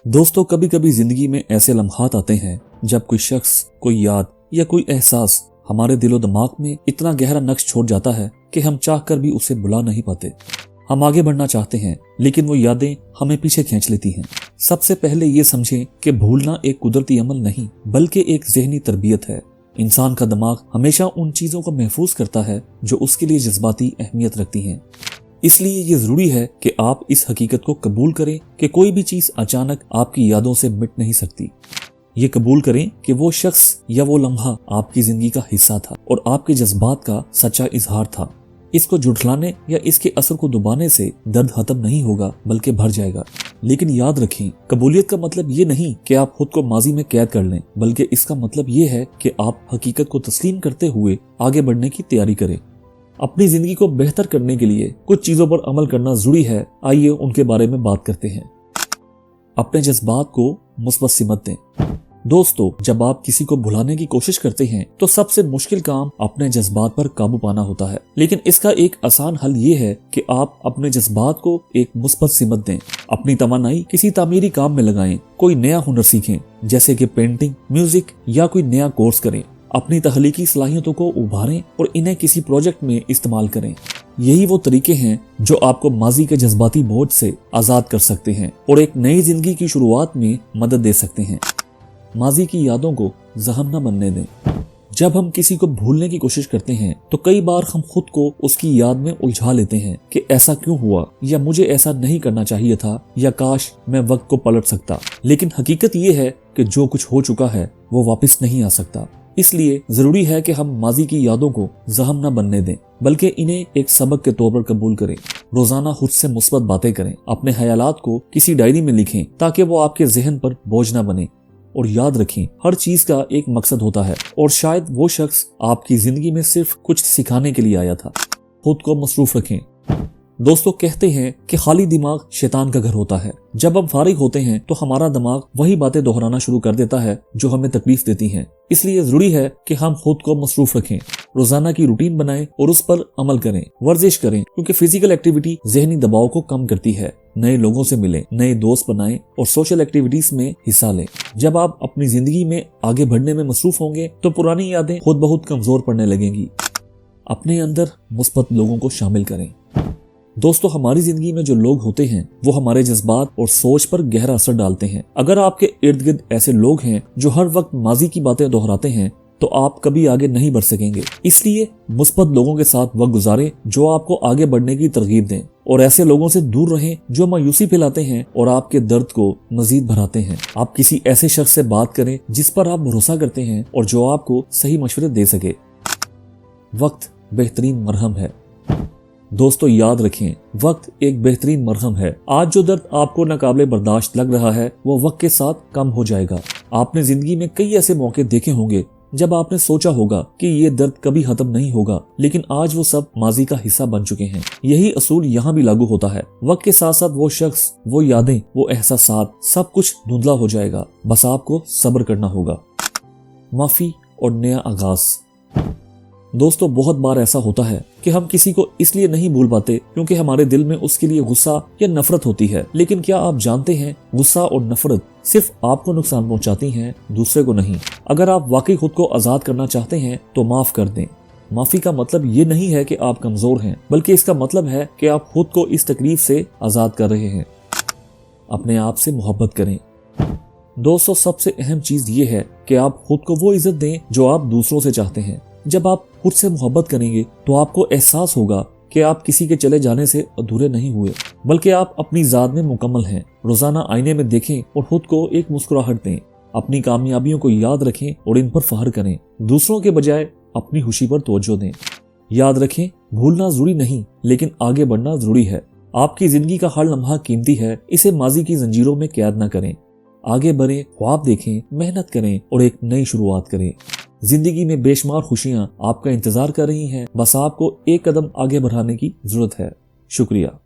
दोस्तों, कभी कभी जिंदगी में ऐसे लम्हात आते हैं जब कोई शख्स, कोई याद या कोई एहसास हमारे दिलो दिमाग में इतना गहरा नक्श छोड़ जाता है कि हम चाहकर भी उसे भुला नहीं पाते। हम आगे बढ़ना चाहते हैं लेकिन वो यादें हमें पीछे खींच लेती हैं। सबसे पहले ये समझें कि भूलना एक कुदरती अमल नहीं बल्कि एक ज़हनी तरबियत है। इंसान का दिमाग हमेशा उन चीज़ों को महफूज करता है जो उसके लिए जज्बाती अहमियत रखती हैं। इसलिए ये जरूरी है कि आप इस हकीकत को कबूल करें कि कोई भी चीज़ अचानक आपकी यादों से मिट नहीं सकती। ये कबूल करें कि वो शख्स या वो लम्हा आपकी जिंदगी का हिस्सा था और आपके जज्बात का सच्चा इजहार था। इसको झुठलाने या इसके असर को दबाने से दर्द खत्म नहीं होगा बल्कि भर जाएगा। लेकिन याद रखें, कबूलियत का मतलब ये नहीं कि आप खुद को माजी में कैद कर लें, बल्कि इसका मतलब ये है कि आप हकीकत को तस्लीम करते हुए आगे बढ़ने की तैयारी करें। अपनी जिंदगी को बेहतर करने के लिए कुछ चीजों पर अमल करना जरूरी है। आइए उनके बारे में बात करते हैं। अपने जज्बात को मुस्बत सिमत दें। दोस्तों, जब आप किसी को भुलाने की कोशिश करते हैं तो सबसे मुश्किल काम अपने जज्बात पर काबू पाना होता है। लेकिन इसका एक आसान हल ये है कि आप अपने जज्बात को एक मुस्बत सिमत दें। अपनी तमन्नाई किसी तामीरी काम में लगाएं, कोई नया हुनर सीखें जैसे कि पेंटिंग, म्यूजिक या कोई नया कोर्स करें। अपनी तख्लीकी सलाहियतों को उभारें और इन्हें किसी प्रोजेक्ट में इस्तेमाल करें। यही वो तरीके हैं जो आपको माजी के जज्बाती बोझ से आज़ाद कर सकते हैं और एक नई जिंदगी की शुरुआत में मदद दे सकते हैं। माजी की यादों को जहम न बनने दें। जब हम किसी को भूलने की कोशिश करते हैं तो कई बार हम खुद को उसकी याद में उलझा लेते हैं कि ऐसा क्यों हुआ, या मुझे ऐसा नहीं करना चाहिए था, या काश मैं वक्त को पलट सकता। लेकिन हकीकत ये है कि जो कुछ हो चुका है वो वापस नहीं आ सकता। इसलिए जरूरी है कि हम माजी की यादों को जहम न बनने दें बल्कि इन्हें एक सबक के तौर पर कबूल करें। रोजाना खुद से मुस्बत बातें करें। अपने ख्यालात को किसी डायरी में लिखें ताकि वो आपके जहन पर बोझ न बने। और याद रखें, हर चीज का एक मकसद होता है और शायद वो शख्स आपकी जिंदगी में सिर्फ कुछ सिखाने के लिए आया था। खुद को मसरूफ रखें। दोस्तों, कहते हैं कि खाली दिमाग शैतान का घर होता है। जब हम फारिग होते हैं तो हमारा दिमाग वही बातें दोहराना शुरू कर देता है जो हमें तकलीफ देती हैं। इसलिए जरूरी है कि हम खुद को मसरूफ रखें। रोजाना की रूटीन बनाएं और उस पर अमल करें। वर्जिश करें क्योंकि फिजिकल एक्टिविटी जहनी दबाव को कम करती है। नए लोगों से मिलें, नए दोस्त बनाएं और सोशल एक्टिविटीज में हिस्सा लें। जब आप अपनी जिंदगी में आगे बढ़ने में मसरूफ होंगे तो पुरानी यादें खुद बहुत कमजोर पड़ने लगेंगी। अपने अंदर मुस्बत लोगों को शामिल करें। दोस्तों, हमारी जिंदगी में जो लोग होते हैं वो हमारे जज्बात और सोच पर गहरा असर डालते हैं। अगर आपके इर्द गिर्द ऐसे लोग हैं जो हर वक्त माजी की बातें दोहराते हैं तो आप कभी आगे नहीं बढ़ सकेंगे। इसलिए मुस्बत लोगों के साथ वक्त गुजारें जो आपको आगे बढ़ने की तरगीब दें, और ऐसे लोगों से दूर रहें जो मायूसी फैलाते हैं और आपके दर्द को मजीद बढ़ाते हैं। आप किसी ऐसे शख्स से बात करें जिस पर आप भरोसा करते हैं और जो आपको सही मशवरे दे सके। वक्त बेहतरीन मरहम है। दोस्तों, याद रखें, वक्त एक बेहतरीन मरहम है। आज जो दर्द आपको नाकाबिले बर्दाश्त लग रहा है वो वक्त के साथ कम हो जाएगा। आपने जिंदगी में कई ऐसे मौके देखे होंगे जब आपने सोचा होगा कि ये दर्द कभी खत्म नहीं होगा, लेकिन आज वो सब माजी का हिस्सा बन चुके हैं। यही असूल यहाँ भी लागू होता है। वक्त के साथ साथ वो शख्स, वो यादें, वो एहसासात, सब कुछ धुंधला हो जाएगा। बस आपको सब्र करना होगा। माफी और नया आगाज। दोस्तों, बहुत बार ऐसा होता है कि हम किसी को इसलिए नहीं भूल पाते क्योंकि हमारे दिल में उसके लिए गुस्सा या नफरत होती है। लेकिन क्या आप जानते हैं, गुस्सा और नफरत सिर्फ आपको नुकसान पहुंचाती हैं, दूसरे को नहीं। अगर आप वाकई खुद को आजाद करना चाहते हैं तो माफ कर दें। माफी का मतलब ये नहीं है कि आप कमजोर हैं, बल्कि इसका मतलब है कि आप खुद को इस तकलीफ से आजाद कर रहे हैं। अपने आप से मोहब्बत करें। दोस्तों, सबसे अहम चीज ये है कि आप खुद को वो इज्जत दें जो आप दूसरों से चाहते हैं। जब आप खुद से मोहब्बत करेंगे तो आपको एहसास होगा कि आप किसी के चले जाने से अधूरे नहीं हुए, बल्कि आप अपनी जात में मुकम्मल हैं। रोजाना आईने में देखें और खुद को एक मुस्कुराहट दें। अपनी कामयाबियों को याद रखें और इन पर फख्र करें। दूसरों के बजाय अपनी खुशी पर तवज्जो दें। याद रखें, भूलना जरूरी नहीं लेकिन आगे बढ़ना जरूरी है। आपकी जिंदगी का हर लम्हा कीमती है। इसे माजी की जंजीरों में कैद न करें। आगे बढ़ें, ख्वाब देखें, मेहनत करें और एक नई शुरुआत करें। जिंदगी में बेशुमार खुशियां आपका इंतजार कर रही हैं। बस आपको एक कदम आगे बढ़ाने की जरूरत है। शुक्रिया।